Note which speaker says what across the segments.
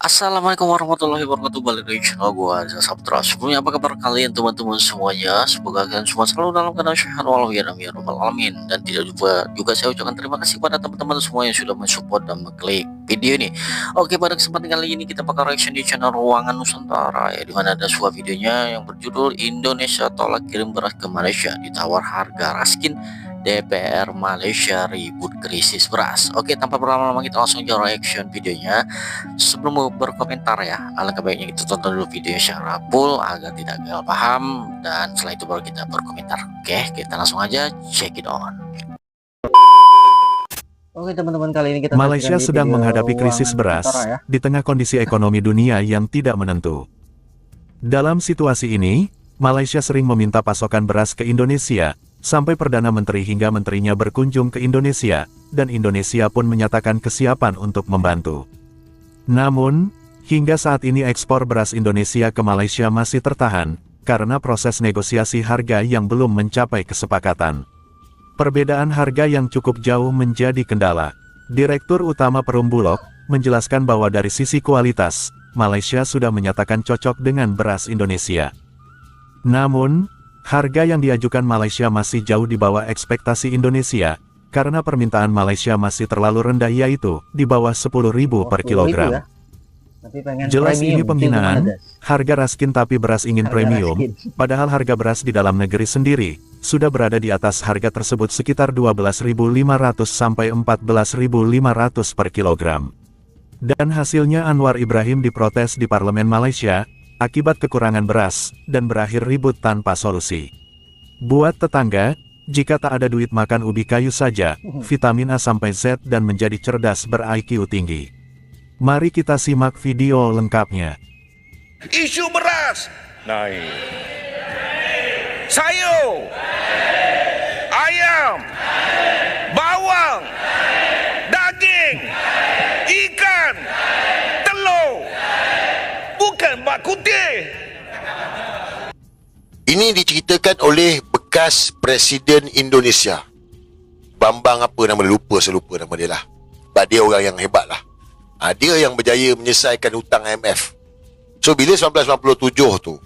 Speaker 1: Assalamualaikum warahmatullahi wabarakatuh. Balik lagi channel gua Azza Sabtra. Sebelumnya apa kabar kalian teman-teman semuanya? Semoga kalian semua selalu dalam keadaan sehat walafiat ya rabbal alamin. Dan tidak lupa juga saya ucapkan terima kasih pada teman-teman semua yang sudah mensupport dan mengklik video ini. Oke, pada kesempatan kali ini kita bakal reaction di channel Ruangan Nusantara ya, dimana ada sebuah videonya yang berjudul Indonesia tolak kirim beras ke Malaysia, ditawar harga raskin, DPR Malaysia ribut krisis beras. Oke, tanpa berlama-lama kita langsung aja reaction videonya. Sebelum berkomentar ya, alangkah baiknya kita tonton dulu videonya secara full agar tidak gagal paham, dan setelah itu baru kita berkomentar. Oke, kita langsung aja check it on.
Speaker 2: Oke teman-teman, kali ini kita
Speaker 3: Malaysia sedang menghadapi krisis beras
Speaker 2: ya.
Speaker 3: di tengah kondisi ekonomi dunia yang tidak menentu. Dalam situasi ini, Malaysia sering meminta pasokan beras ke Indonesia, sampai Perdana Menteri hingga menterinya berkunjung ke Indonesia, dan Indonesia pun menyatakan kesiapan untuk membantu. Namun, hingga saat ini ekspor beras Indonesia ke Malaysia masih tertahan, karena proses negosiasi harga yang belum mencapai kesepakatan. Perbedaan harga yang cukup jauh menjadi kendala. Direktur Utama Perum Bulog menjelaskan bahwa dari sisi kualitas, Malaysia sudah menyatakan cocok dengan beras Indonesia. Namun, harga yang diajukan Malaysia masih jauh di bawah ekspektasi Indonesia, karena permintaan Malaysia masih terlalu rendah, yaitu di bawah 10.000 per kilogram.
Speaker 2: Ya.
Speaker 3: Jelas ini penghinaan, harga raskin tapi beras ingin premium, padahal harga beras di dalam negeri sendiri sudah berada di atas harga tersebut sekitar 12.500 sampai 14.500 per kilogram. Dan hasilnya Anwar Ibrahim diprotes di parlemen Malaysia, akibat kekurangan beras, dan berakhir ribut tanpa solusi. Buat tetangga, jika tak ada duit makan ubi kayu saja, vitamin A sampai Z dan menjadi cerdas ber-IQ tinggi. Mari kita simak video lengkapnya.
Speaker 4: Isu beras naik, sayur, ayam, bawang, daging, ikan, telur, bukan bak kutih.
Speaker 5: Ini diceritakan oleh bekas Presiden Indonesia, Bambang apa nama dia, saya lupa nama dia lah. Sebab dia orang yang hebat lah. Dia yang berjaya menyelesaikan hutang IMF. So bila 1997 tu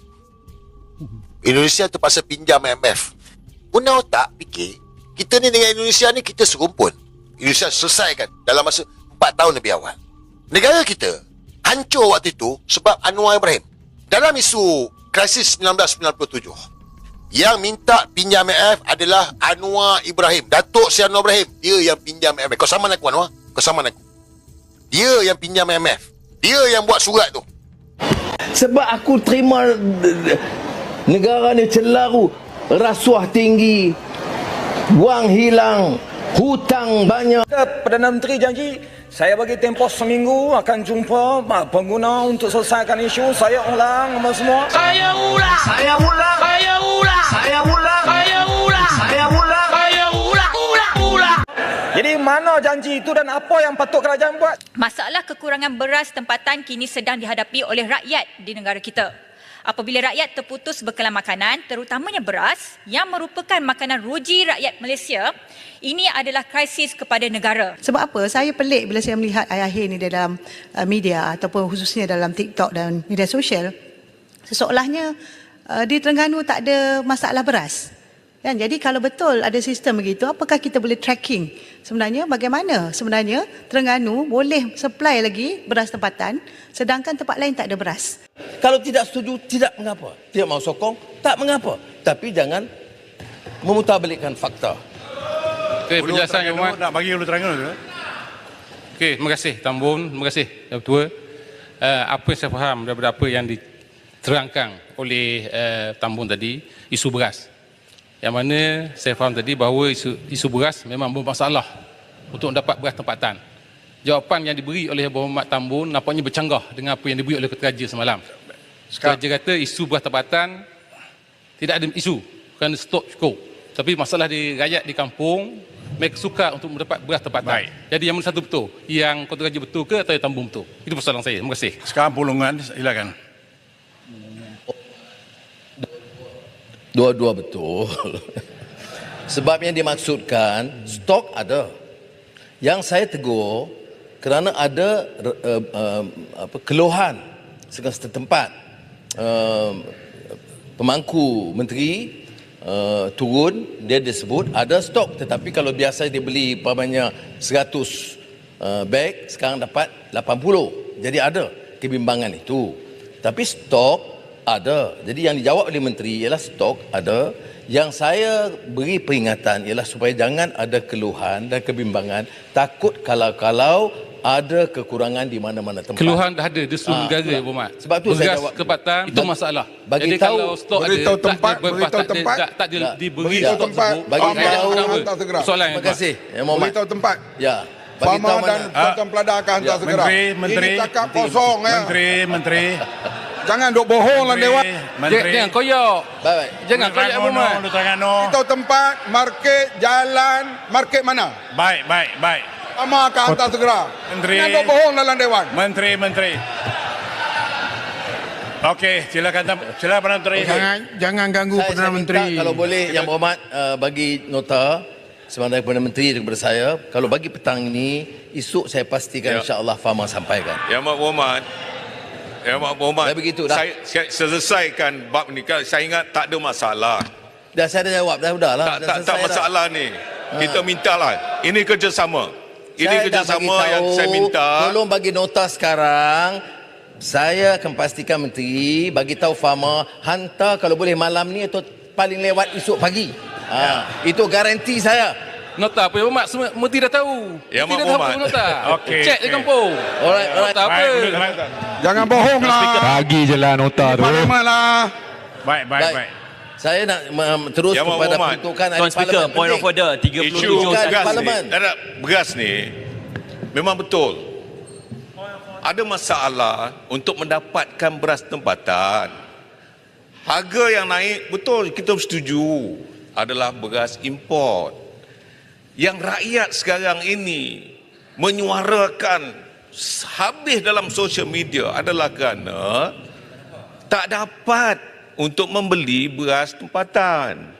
Speaker 5: Indonesia terpaksa pinjam IMF, guna otak fikir, kita ni dengan Indonesia ni kita serumpun. Indonesia selesaikan dalam masa 4 tahun lebih awal. Negara kita hancur waktu itu sebab Anwar Ibrahim. Dalam isu krisis 1997, yang minta pinjam IMF adalah Anwar Ibrahim, Datuk Seri Anwar Ibrahim. Dia yang pinjam IMF. Kau sama aku Anwar, kau sama aku. Dia yang pinjam IMF. Dia yang buat surat tu.
Speaker 6: Sebab aku terima negara ni celaru, rasuah tinggi, wang hilang, hutang banyak.
Speaker 4: Perdana Menteri janji, saya bagi tempoh seminggu akan jumpa pengguna untuk selesaikan isu. Saya ulang semua. Saya ulang. Saya ulang. Saya ulang. Saya ulang. Saya ulang. Saya ulang. Saya ulang. Ulang. Jadi mana janji itu dan apa yang patut kerajaan buat?
Speaker 7: Masalah kekurangan beras tempatan kini sedang dihadapi oleh rakyat di negara kita. Apabila rakyat terputus bekalan makanan, terutamanya beras yang merupakan makanan ruji rakyat Malaysia, ini adalah krisis kepada negara.
Speaker 8: Sebab apa? Saya pelik bila saya melihat akhir-akhir ini dalam media ataupun khususnya dalam TikTok dan media sosial, seolah-olahnya di Terengganu tak ada masalah beras. Kan? Jadi kalau betul ada sistem begitu, apakah kita boleh tracking sebenarnya bagaimana sebenarnya Terengganu boleh supply lagi beras tempatan sedangkan tempat lain tak ada beras?
Speaker 6: Kalau tidak setuju, tidak mengapa. Tidak mau sokong, tak mengapa. Tapi jangan memutarbalikkan fakta.
Speaker 9: Okey, penjelasan Yang Berhormat.
Speaker 10: Nak bagi dulu Terengganu tu.
Speaker 9: Okey, terima kasih Tambun, terima kasih Yang Ketua. Apa yang saya faham daripada apa yang diterangkan oleh Tambun tadi, isu beras. Yang mana saya faham tadi bahawa isu beras memang bermasalah untuk dapat beras tempatan. Jawapan yang diberi oleh Berhormat Tambun nampaknya bercanggah dengan apa yang diberi oleh Ketua Raja semalam. Ketua Raja kata isu beras tempatan tidak ada isu kerana stok cukup. Tapi masalah di rakyat di kampung, mereka suka untuk mendapat beras tempatan. Baik. Jadi yang mana satu betul? Yang Ketua Raja betul ke atau yang Tambun betul? Itu persoalan saya. Terima kasih.
Speaker 10: Sekarang pulungan, silakan.
Speaker 6: Dua-dua betul. Sebab yang dimaksudkan, stok ada. Yang saya tegur, kerana ada keluhan setempat. Pemangku menteri turun, dia disebut ada stok, tetapi kalau biasa dia beli umpamanya 100 beg, sekarang dapat 80. Jadi ada kebimbangan itu. Tapi stok ada. Jadi yang dijawab oleh menteri ialah stok ada. Yang saya beri peringatan ialah supaya jangan ada keluhan dan kebimbangan. Takut kalau ada kekurangan di mana-mana tempat.
Speaker 9: Keluhan dah ada di seluruh negara, Muhammad.
Speaker 6: Sebab tu saya
Speaker 9: beras
Speaker 6: jawab.
Speaker 9: tempatan itu masalah.
Speaker 6: Bagi
Speaker 9: Jadi
Speaker 6: tahu,
Speaker 9: kalau stok
Speaker 10: beritahu
Speaker 9: ada,
Speaker 10: tempat,
Speaker 9: tak
Speaker 10: beritahu tempat,
Speaker 9: tak diberi
Speaker 10: beritahu
Speaker 9: stok
Speaker 10: tempat,
Speaker 9: tersebut.
Speaker 6: bagi
Speaker 10: farmer
Speaker 6: tahu,
Speaker 10: hantar segera.
Speaker 9: Soalan
Speaker 6: Terima kasih. Ya, Muhammad.
Speaker 10: Beritahu tempat.
Speaker 6: Ya. Bagi
Speaker 10: Farmer
Speaker 6: tahu
Speaker 10: dan
Speaker 6: mana.
Speaker 10: tuan peladah akan hantar segera. Ini cakap kosong ya. Menteri. Jangan duk bohong lah Dewan.
Speaker 9: Jangan koyak.
Speaker 6: Baik.
Speaker 9: Jangan koyak, Muhammad.
Speaker 10: Beritahu tempat, market, jalan, market mana?
Speaker 2: Baik.
Speaker 10: Farmer akan hantar segera.
Speaker 2: Menteri.
Speaker 10: Jangan duk bohong dalam Dewan.
Speaker 2: Menteri. Okey, silakan Menteri.
Speaker 10: Jangan ganggu
Speaker 6: Saya minta kalau boleh Yang Berhormat bagi nota sebenarnya Perdana Menteri kepada saya. Kalau bagi petang ini, esok saya pastikan insya-Allah Farmer sampaikan.
Speaker 11: Yang Berhormat.
Speaker 6: Dah begitu dah.
Speaker 11: Saya selesaikan bab ni. Saya ingat tak ada masalah.
Speaker 6: Dah saya dah jawab, dah udahlah.
Speaker 11: Tak masalah ni. Kita mintalah. Ini kerjasama. Ini kerjasama yang saya minta.
Speaker 6: Tolong bagi nota sekarang. Saya akan pastikan Menteri bagi tahu Farmer hantar kalau boleh malam ni atau paling lewat esok pagi. Itu garanti saya.
Speaker 9: Nota apa, Muhammad? Semua Menteri dah tahu.
Speaker 11: Ya,
Speaker 9: Menteri dah
Speaker 11: Muhammad.
Speaker 9: tahu nota.
Speaker 2: Okey,
Speaker 9: Cek di kampung.
Speaker 6: Alright.
Speaker 9: Nota apa?
Speaker 10: Jangan bohong lah.
Speaker 3: Bagi je lah nota tu.
Speaker 10: Parlimen lah.
Speaker 2: Baik.
Speaker 6: Saya nak terus
Speaker 11: Ya,
Speaker 6: kepada
Speaker 11: Muhammad.
Speaker 6: peruntukan ahli
Speaker 1: Tuan Speaker,
Speaker 6: parlimen
Speaker 1: point of
Speaker 6: penting.
Speaker 1: order
Speaker 11: Isu
Speaker 1: 37
Speaker 6: Bukan
Speaker 11: beras
Speaker 6: parlimen.
Speaker 11: ni. Beras ni memang betul. Ada masalah untuk mendapatkan beras tempatan. Harga yang naik betul, kita setuju, adalah beras import. Yang rakyat sekarang ini menyuarakan habis dalam sosial media adalah kerana tak dapat untuk membeli beras tempatan.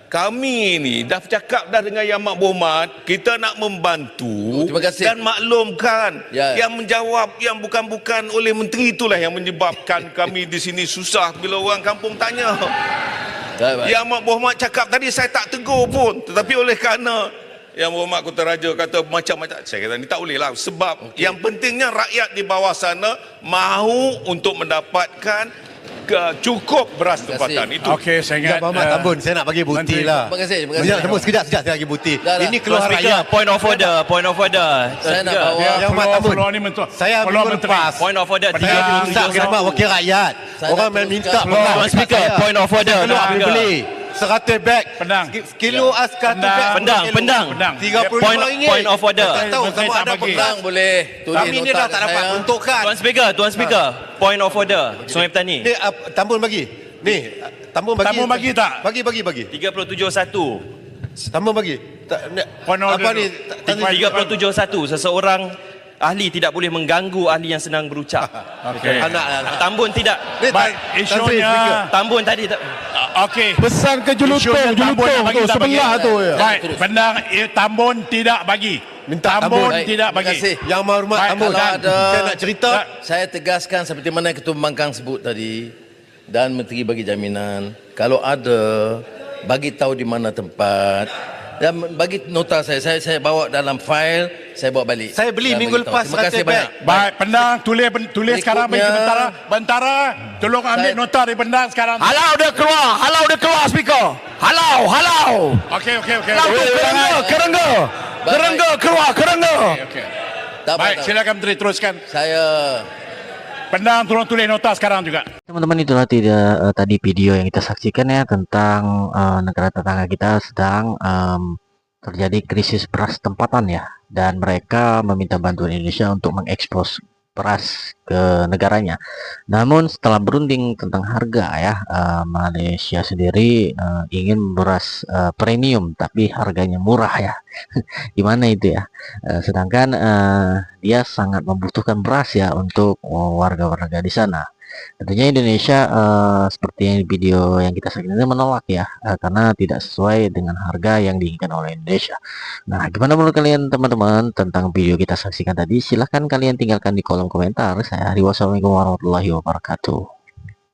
Speaker 11: Kami ini dah bercakap dah dengan Yang Berhormat, kita nak membantu
Speaker 6: Terima kasih.
Speaker 11: dan maklumkan.
Speaker 6: Ya.
Speaker 11: Yang menjawab yang bukan-bukan oleh menteri itulah yang menyebabkan kami di sini susah bila orang kampung tanya.
Speaker 6: Baik.
Speaker 11: Yang Berhormat cakap tadi saya tak tegur pun, tetapi oleh kerana Yang Berhormat Kota Raja kata macam-macam, saya kata ni tak boleh lah, sebab yang pentingnya rakyat di bawah sana mahu untuk mendapatkan cukup beras tempatan itu.
Speaker 2: Okey, saya ingat
Speaker 12: Tambun, saya nak bagi bukti
Speaker 2: Menteri.
Speaker 12: lah.
Speaker 6: Terima kasih.
Speaker 12: Tambun, sekejap saya bagi bukti.
Speaker 6: Dah.
Speaker 12: Ini
Speaker 1: Tuan
Speaker 12: keluar
Speaker 1: Speaker,
Speaker 12: rakyat.
Speaker 1: point of order.
Speaker 6: Saya nak bawa
Speaker 12: Yang Berhormat Tambun. Saya minggu lepas
Speaker 1: Point of order
Speaker 12: susah khidmat wakil rakyat.
Speaker 6: Saya
Speaker 12: Orang
Speaker 6: nak
Speaker 12: main minta
Speaker 6: teruskan.
Speaker 12: beras
Speaker 1: Tuan Speaker,
Speaker 12: dekat saya.
Speaker 1: point of order.
Speaker 12: Saya keluar
Speaker 1: Tuan
Speaker 12: boleh
Speaker 1: Speaker.
Speaker 12: beli 100 beg.
Speaker 2: Pendang.
Speaker 12: Kilo askar tu beg.
Speaker 1: Pendang.
Speaker 12: 35 ringgit.
Speaker 1: Point of order.
Speaker 12: Saya tahu
Speaker 2: Menteri
Speaker 12: sama
Speaker 2: tak
Speaker 12: ada
Speaker 2: bagi.
Speaker 6: Pendang boleh. Tulis
Speaker 12: Kami ni
Speaker 6: nota
Speaker 12: dah
Speaker 6: kat
Speaker 12: tak dapat
Speaker 6: saya.
Speaker 12: peruntukan.
Speaker 1: Tuan Speaker, point of order. Sungai Petani.
Speaker 12: Ni Tambun bagi. Ni Tambun bagi.
Speaker 2: Tambun bagi tak?
Speaker 12: Bagi.
Speaker 1: 37.1.
Speaker 12: Tambun bagi.
Speaker 2: Point of
Speaker 12: Apa
Speaker 2: order
Speaker 12: ni?
Speaker 2: tu.
Speaker 1: 37.1. Seseorang ahli tidak boleh mengganggu ahli yang sedang berucap.
Speaker 2: Okey.
Speaker 12: Anak.
Speaker 1: Tambun tidak.
Speaker 12: Ni
Speaker 2: Baik, isunya
Speaker 1: Tambun tadi tak.
Speaker 2: okey.
Speaker 10: Pesan ke
Speaker 2: Isunya Tambun yang bagi tak bagi.
Speaker 10: tu ya.
Speaker 2: Baik, Pendang Tambun tidak bagi.
Speaker 12: Minta
Speaker 2: Tambun
Speaker 6: Baik,
Speaker 2: tidak
Speaker 6: terima
Speaker 2: bagi.
Speaker 6: kasih.
Speaker 12: Yang Berhormat
Speaker 2: Baik,
Speaker 12: Tambun.
Speaker 6: kalau ada-
Speaker 12: Saya nak cerita.
Speaker 6: Saya tegaskan seperti mana Ketua Pembangkang sebut tadi, dan Menteri bagi jaminan kalau ada bagi tahu di mana tempat dan bagi nota saya bawa dalam fail, saya bawa balik.
Speaker 12: Saya beli
Speaker 6: Dan
Speaker 12: minggu
Speaker 6: bagi tahu.
Speaker 12: lepas
Speaker 6: Terima kasih
Speaker 12: 100 beg.
Speaker 6: banyak.
Speaker 2: Baik, Pendang tulis sekarang bagi
Speaker 6: Berikutnya-
Speaker 2: Bentara. Tolong ambil
Speaker 6: Saya-
Speaker 2: nota dari Pendang sekarang.
Speaker 10: Halau dia keluar speaker. Halau.
Speaker 2: Okey.
Speaker 10: Kerengga keluar.
Speaker 2: Okey.
Speaker 6: Tak apa,
Speaker 2: Baik,
Speaker 6: tak apa.
Speaker 2: silakan Menteri teruskan.
Speaker 6: Saya
Speaker 2: Pendang tolong tulis nota sekarang juga.
Speaker 1: Teman-teman, itulah tadi video yang kita saksikan ya tentang negara tetangga kita sedang terjadi krisis beras tempatan ya, dan mereka meminta bantuan Indonesia untuk mengekspos beras ke negaranya. Namun setelah berunding tentang harga ya, Malaysia sendiri ingin beras premium tapi harganya murah ya. Gimana itu ya? Sedangkan dia sangat membutuhkan beras ya untuk warga-warga di sana. Tentunya Indonesia seperti yang di video yang kita saksikan ini menolak ya, karena tidak sesuai dengan harga yang diinginkan oleh Indonesia. Nah, gimana menurut kalian teman-teman tentang video kita saksikan tadi? Silahkan kalian tinggalkan di kolom komentar. Saya Ari, wassalamualaikum warahmatullahi wabarakatuh.